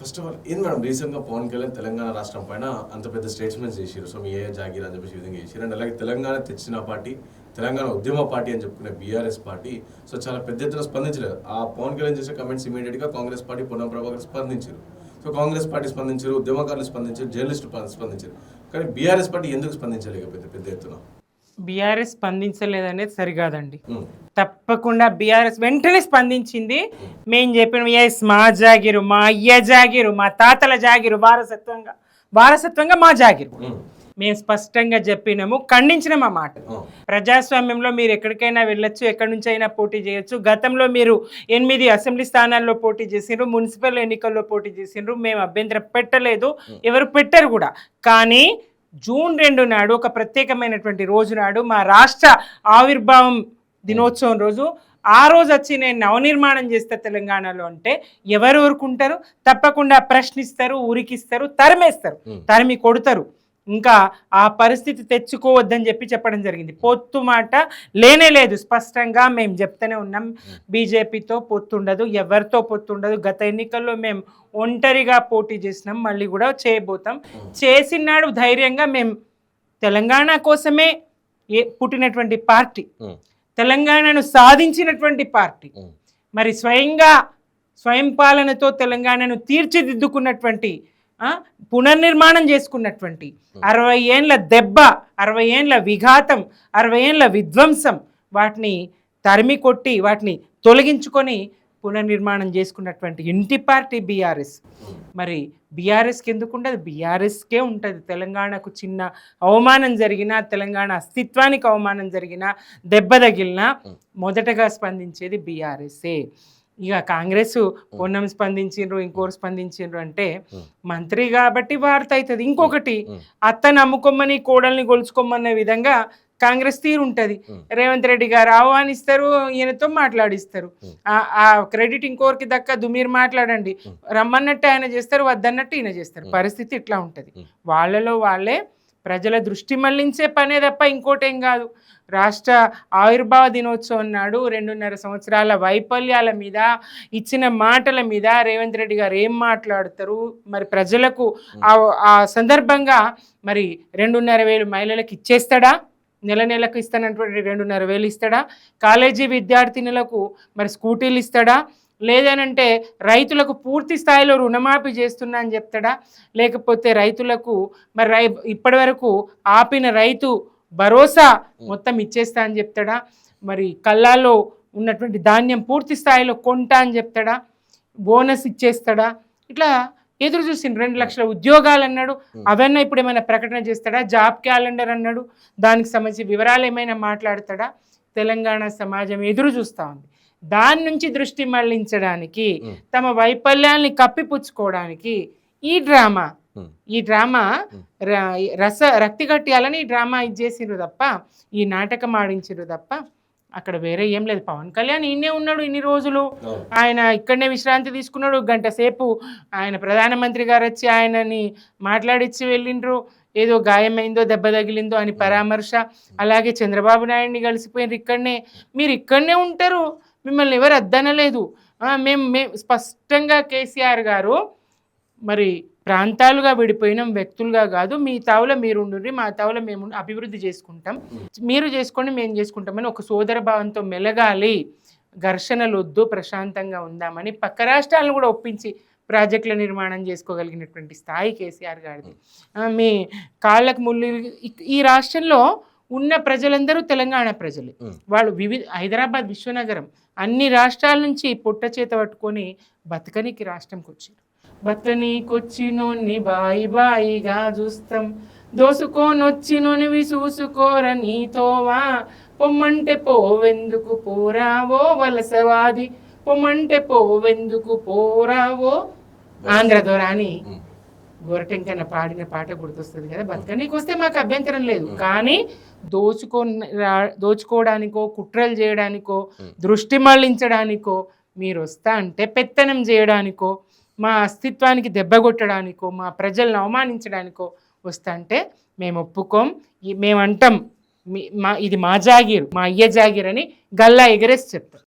First of all ఏంది madam రీసెంట్గా పవన్ కళ్యాణ్ తెలంగాణ రాష్ట్రం పైన అంత పెద్ద స్టేట్మెంట్స్ చేశారు. సో మీ ఏ జాగీర్ అని చెప్పేసి విధంగా చేశారు. అండ్ అలాగే తెలంగాణ తెచ్చిన పార్టీ, తెలంగాణ ఉద్యమ పార్టీ అని చెప్పుకునే బీఆర్ఎస్ పార్టీ సో చాలా పెద్ద ఎత్తున స్పందించలేదు. ఆ పవన్ కళ్యాణ్ చేసే కమెంట్స్ ఇమీడియట్గా కాంగ్రెస్ పార్టీ పొన్నం ప్రభాకర్ స్పందించారు. సో కాంగ్రెస్ పార్టీ స్పందించారు, ఉద్యమకారులు స్పందించారు, జర్నలిస్టులు స్పందించారు. కానీ బీఆర్ఎస్ పార్టీ ఎందుకు స్పందించలేకపోయింది పెద్ద ఎత్తున? బీఆర్ఎస్ స్పందించలేదనేది సరికాదండి. తప్పకుండా బీఆర్ఎస్ వెంటనే స్పందించింది. మేము చెప్పిన ఎస్ మా జాగిరు, మా అయ్య జాగిరు, మా తాతల జాగిరు, వారసత్వంగా మా జాగిరు మేము స్పష్టంగా చెప్పినాము, ఖండించినాం ఆ మాట. ప్రజాస్వామ్యంలో మీరు ఎక్కడికైనా వెళ్ళొచ్చు, ఎక్కడి నుంచి అయినా పోటీ చేయొచ్చు. గతంలో మీరు 8 అసెంబ్లీ స్థానాల్లో పోటీ చేసిండ్రు, మున్సిపల్ ఎన్నికల్లో పోటీ చేసిండ్రు, మేము అభ్యంతరం పెట్టలేదు, ఎవరు పెట్టరు కూడా. కానీ జూన్ 2 నాడు ఒక ప్రత్యేకమైనటువంటి రోజు నాడు మా రాష్ట్ర ఆవిర్భావం దినోత్సవం రోజు, ఆ రోజు వచ్చి నేను నవనిర్మాణం చేస్తా తెలంగాణలో అంటే ఎవరు ఊరుకుంటారు? తప్పకుండా ప్రశ్నిస్తారు, ఉరికిస్తారు, తరిమేస్తారు, తరిమి కొడతారు. ఇంకా ఆ పరిస్థితి తెచ్చుకోవద్దని చెప్పడం జరిగింది. పొత్తు మాట లేనే లేదు. స్పష్టంగా మేము చెప్తూనే ఉన్నాం, బీజేపీతో పొత్తుండదు, ఎవరితో పొత్తుండదు. గత ఎన్నికల్లో మేము ఒంటరిగా పోటీ చేసినాం, మళ్ళీ కూడా చేయబోతాం. చేసినాడు ధైర్యంగా మేము తెలంగాణ కోసమే పుట్టినటువంటి పార్టీ, తెలంగాణను సాధించినటువంటి పార్టీ, మరి స్వయం పాలనతో తెలంగాణను తీర్చిదిద్దుకున్నటువంటి, పునర్నిర్మాణం చేసుకున్నటువంటి 60 ఏండ్ల దెబ్బ, 60 ఏండ్ల విఘాతం, 60 ఏండ్ల విధ్వంసం, వాటిని తరిమి కొట్టి వాటిని తొలగించుకొని పునర్నిర్మాణం చేసుకున్నటువంటి ఇంటి పార్టీ బీఆర్ఎస్. మరి బీఆర్ఎస్కి ఎందుకు ఉండదు? బీఆర్ఎస్కే ఉంటుంది. తెలంగాణకు చిన్న అవమానం జరిగినా, తెలంగాణ అస్తిత్వానికి అవమానం జరిగినా, దెబ్బ తగిలినా మొదటగా స్పందించేది బీఆర్ఎస్ఏ. ఇక కాంగ్రెస్ పొన్నం స్పందించిండ్రు, ఇంకోరు స్పందించిండ్రు అంటే మంత్రి కాబట్టి వార్త అవుతుంది. ఇంకొకటి, అత్తను అమ్ముకోమని కోడల్ని గొలుచుకోమనే విధంగా కాంగ్రెస్ తీరు ఉంటుంది. రేవంత్ రెడ్డి గారు ఆహ్వానిస్తారు, ఈయనతో మాట్లాడిస్తారు. ఆ క్రెడిట్ ఇంకోరికి దక్కదు, మీరు మాట్లాడండి, రమ్మన్నట్టు ఆయన చేస్తారు, వద్దన్నట్టు ఈయన చేస్తారు. పరిస్థితి ఇట్లా ఉంటుంది. వాళ్ళలో వాళ్ళే ప్రజల దృష్టి మళ్లించే పనే తప్ప ఇంకోటేం కాదు. రాష్ట్ర ఆవిర్భావ దినోత్సవం నాడు 2.5 సంవత్సరాల వైఫల్యాల మీద, ఇచ్చిన మాటల మీద రేవంత్ రెడ్డి గారు ఏం మాట్లాడతారు? మరి ప్రజలకు ఆ సందర్భంగా మరి 2,500 మహిళలకు ఇచ్చేస్తాడా? నెలకు ఇస్తానటువంటి 2,500 ఇస్తాడా? కాలేజీ విద్యార్థినులకు మరి స్కూటీలు ఇస్తాడా? లేదనంటే రైతులకు పూర్తి స్థాయిలో రుణమాఫీ చేస్తున్నా అని చెప్తాడా? లేకపోతే రైతులకు మరి ఇప్పటి వరకు ఆపిన రైతు భరోసా మొత్తం ఇచ్చేస్తా అని చెప్తాడా? మరి కళ్ళాల్లో ఉన్నటువంటి ధాన్యం పూర్తి స్థాయిలో కొంటా అని చెప్తాడా? బోనస్ ఇచ్చేస్తాడా? ఇట్లా ఎదురు చూసిండు. 2 లక్షల ఉద్యోగాలు అన్నాడు, అవన్నీ ఇప్పుడు ఏమైనా ప్రకటన చేస్తాడా? జాబ్ క్యాలెండర్ అన్నాడు, దానికి సంబంధించి వివరాలు ఏమైనా మాట్లాడతాడా? తెలంగాణ సమాజం ఎదురు చూస్తూ ఉంది. దాని నుంచి దృష్టి మళ్లించడానికి, తమ వైఫల్యాన్ని కప్పిపుచ్చుకోవడానికి ఈ డ్రామా రక్తి కట్టియాలని ఈ డ్రామా ఇచ్చేసిర్రు తప్ప, ఈ నాటకం ఆడించిర్రు తప్ప అక్కడ వేరే ఏం లేదు. పవన్ కళ్యాణ్ ఈయనే ఉన్నాడు ఇన్ని రోజులు, ఆయన ఇక్కడనే విశ్రాంతి తీసుకున్నాడు. 1 గంట సేపు ఆయన ప్రధానమంత్రి గారు వచ్చి ఆయనని మాట్లాడిచ్చి వెళ్ళిండ్రు. ఏదో గాయమైందో, దెబ్బ తగిలిందో అని పరామర్శ. అలాగే చంద్రబాబు నాయుడిని కలిసిపోయినారు. మీరు ఇక్కడనే ఉంటారు, మిమ్మల్ని ఎవరు అద్దనలేదు. మేము స్పష్టంగా కేసీఆర్ గారు మరి ప్రాంతాలుగా విడిపోయినాం, వ్యక్తులుగా కాదు, మీ తావులో మీరు ఉండుర్రి, మా తావులో మేము అభివృద్ధి చేసుకుంటాం, మీరు చేసుకోండి, మేము చేసుకుంటామని ఒక సోదర భావంతో మెలగాలి, ఘర్షణలు వద్దు, ప్రశాంతంగా ఉందామని పక్క రాష్ట్రాలను కూడా ఒప్పించి ప్రాజెక్టుల నిర్మాణం చేసుకోగలిగినటువంటి స్థాయి కేసీఆర్ గారిది. మీ కాళ్ళకు ముళ్ళు. ఈ రాష్ట్రంలో ఉన్న ప్రజలందరూ తెలంగాణ ప్రజలే. వాళ్ళు హైదరాబాద్ విశ్వనగరం, అన్ని రాష్ట్రాల నుంచి పొట్ట చేత పట్టుకొని బతకనికి రాష్ట్రంకి వచ్చారు. బతనీకొచ్చినోన్ని బాయిగా చూస్తాం, దోసుకోనొచ్చినోనివి చూసుకోర నీతోవా, పొమ్మంటే పోవెందుకు పోరావో వలసవాది, పొమ్మంటే పోవెందుకు పోరావో ఆంధ్ర దొరాని గోరటెంకన్న పాడిన పాట గుర్తొస్తుంది కదా. బతకనీకి వస్తే మాకు అభ్యంతరం లేదు, కానీ దోచుకోవడానికో, కుట్రలు చేయడానికో, దృష్టి మళ్లించడానికో మీరు వస్తా అంటే, పెత్తనం చేయడానికో, మా అస్తిత్వానికి దెబ్బ కొట్టడానికో, మా ప్రజలను అవమానించడానికో వస్తా అంటే మేము ఒప్పుకోం. మేమంటాం ఇది మా జాగీరు, మా అయ్య జాగీర్ అని గల్లా ఎగరేసి చెప్తాం.